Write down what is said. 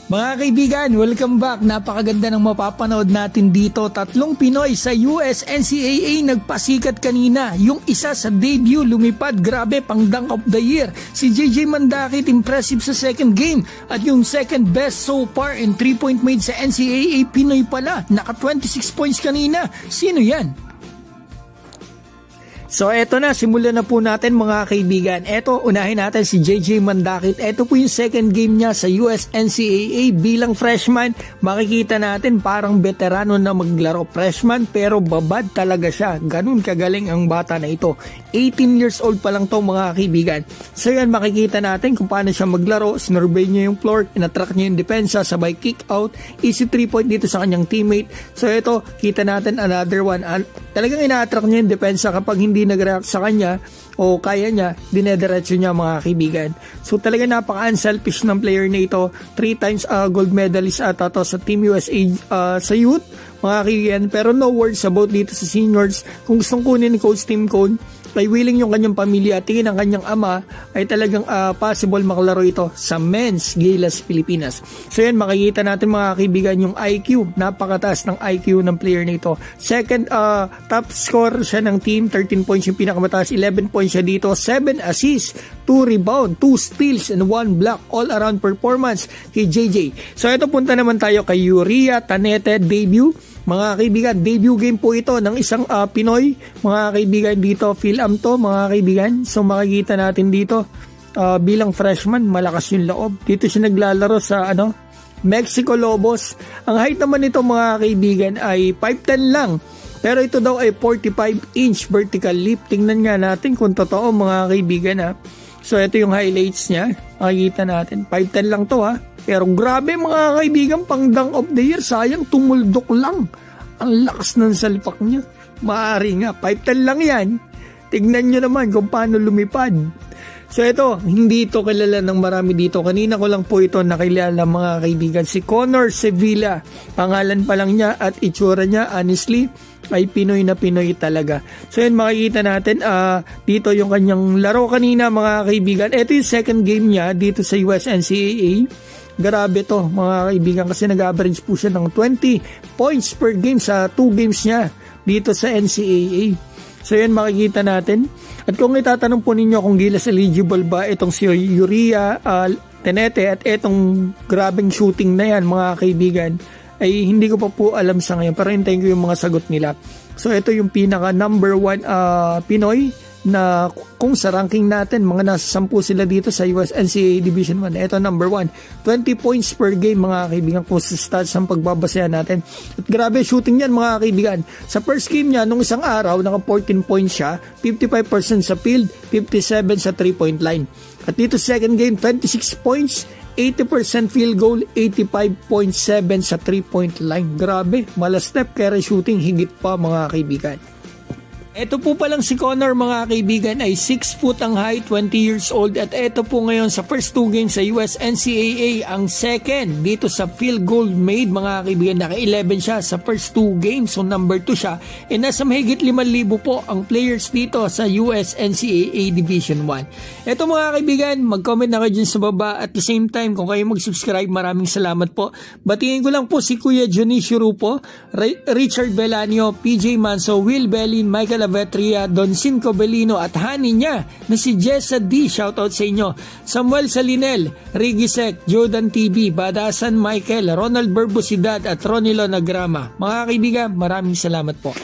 Mga kaibigan, welcome back. Napakaganda ng mapapanood natin dito. Tatlong Pinoy sa US NCAA nagpasikat kanina. Yung isa sa debut lumipad, grabe, pang dunk of the year. Si JJ Mandakit, impressive sa second game. At yung second best so far in 3-point made sa NCAA, Pinoy pala. Naka 26 points kanina. Sino yan? So eto na, simulan na po natin mga kaibigan. Eto, unahin natin si JJ Mandakit. Eto po yung second game niya sa US NCAA bilang freshman. Makikita natin parang veterano na maglaro, freshman, pero babad talaga siya. Ganun kagaling ang bata na ito. 18 years old pa lang to mga kaibigan. So yan, makikita natin kung paano siya maglaro. Sinurbay niya yung floor, inatrack niya yung depensa, sabay kick out, easy 3-point dito sa kanyang teammate. So eto, kita natin another one. Talagang ina-attract niya yung depensa kapag hindi nag-react sa kanya o kaya niya, dinediretso niya mga kaibigan. So talaga napaka-unselfish ng player na ito. 3 times gold medalist ata to sa Team USA sa youth mga kaibigan. Pero no words about dito sa seniors. Kung gustong kunin ni Coach Tim Cone, ay willing yung kanyang pamilya at tingin ng kanyang ama ay talagang possible makalaro ito sa Men's Gilas Pilipinas. So yan, makikita natin mga kaibigan yung IQ, napakataas ng IQ ng player nito. Second top scorer siya ng team, 13 points yung pinakamataas, 11 points siya dito, 7 assists, 2 rebound, 2 steals and 1 block, all around performance kay JJ. So ito, punta naman tayo kay Uriah Tanete, debut. Mga kaibigan, debut game po ito ng isang Pinoy. Mga kaibigan dito, Phil-Am to mga kaibigan. So makikita natin dito, bilang freshman, malakas yung loob. Dito siya naglalaro sa Mexico Lobos. Ang height naman nito mga kaibigan ay 5'10 lang. Pero ito daw ay 45-inch vertical leap. Tingnan nga natin kung totoo mga kaibigan . So ito yung highlights niya. Makikita natin, 5'10 lang to . Pero grabe mga kaibigan, pang dunk of the year, sayang tumuldok lang. Ang lakas ng salpak niya. Maaari nga, 5'10 lang yan. Tignan nyo naman kung paano lumipad. So ito, hindi ito kilala ng marami dito. Kanina ko lang po ito nakilala mga kaibigan. Si Connor Sevilla, pangalan pa lang niya at itsura niya, honestly, ay Pinoy na Pinoy talaga. So yan, makikita natin dito yung kanyang laro kanina mga kaibigan. Ito yung second game niya dito sa US NCAA. Grabe to mga kaibigan kasi nag-average po siya ng 20 points per game sa 2 games niya dito sa NCAA. So yan, makikita natin. At kung itatanong po ninyo kung Gilas eligible ba itong si Uriah Tanete at itong grabing shooting na yan mga kaibigan, ay hindi ko pa po alam sa ngayon, pero hintayin ko yung mga sagot nila. So ito yung pinaka number 1 Pinoy na kung sa ranking natin, mga nasa 10 sila dito sa US NCAA Division 1. Ito number 1. 20 points per game mga kaibigan kung sa stats ang pagbabasehan natin. At grabe shooting yan mga kaibigan. Sa first game niya, nung isang araw, naka 14 points siya, 55% sa field, 57 sa 3-point line. At dito second game, 26 points, 80% field goal, 85.7 sa 3-point line. Grabe, malastep kaya shooting higit pa mga kaibigan. Ito po palang si Connor mga kaibigan ay 6 foot ang height, 20 years old at ito po ngayon sa first 2 games sa US NCAA ang second dito sa field goal made mga kaibigan. Naka 11 siya sa first 2 games, so number 2 siya. E nasa mahigit 5,000 po ang players dito sa US NCAA Division 1. Ito mga kaibigan, mag-comment na kayo dyan sa baba. At the same time, kung kayo mag-subscribe, maraming salamat po. Batingin ko lang po si Kuya Dionisio Rupo, Richard Belanio, PJ Manso, Will Bellin, Michael Vetria, Don Cinco Bellino at honey niya na si Jessa D. Shoutout sa inyo. Samuel Salinel, Rigisek, Jordan TV, Badasan Michael, Ronald Berbosidad at Ronilo Nagrama. Mga kaibigan, maraming salamat po.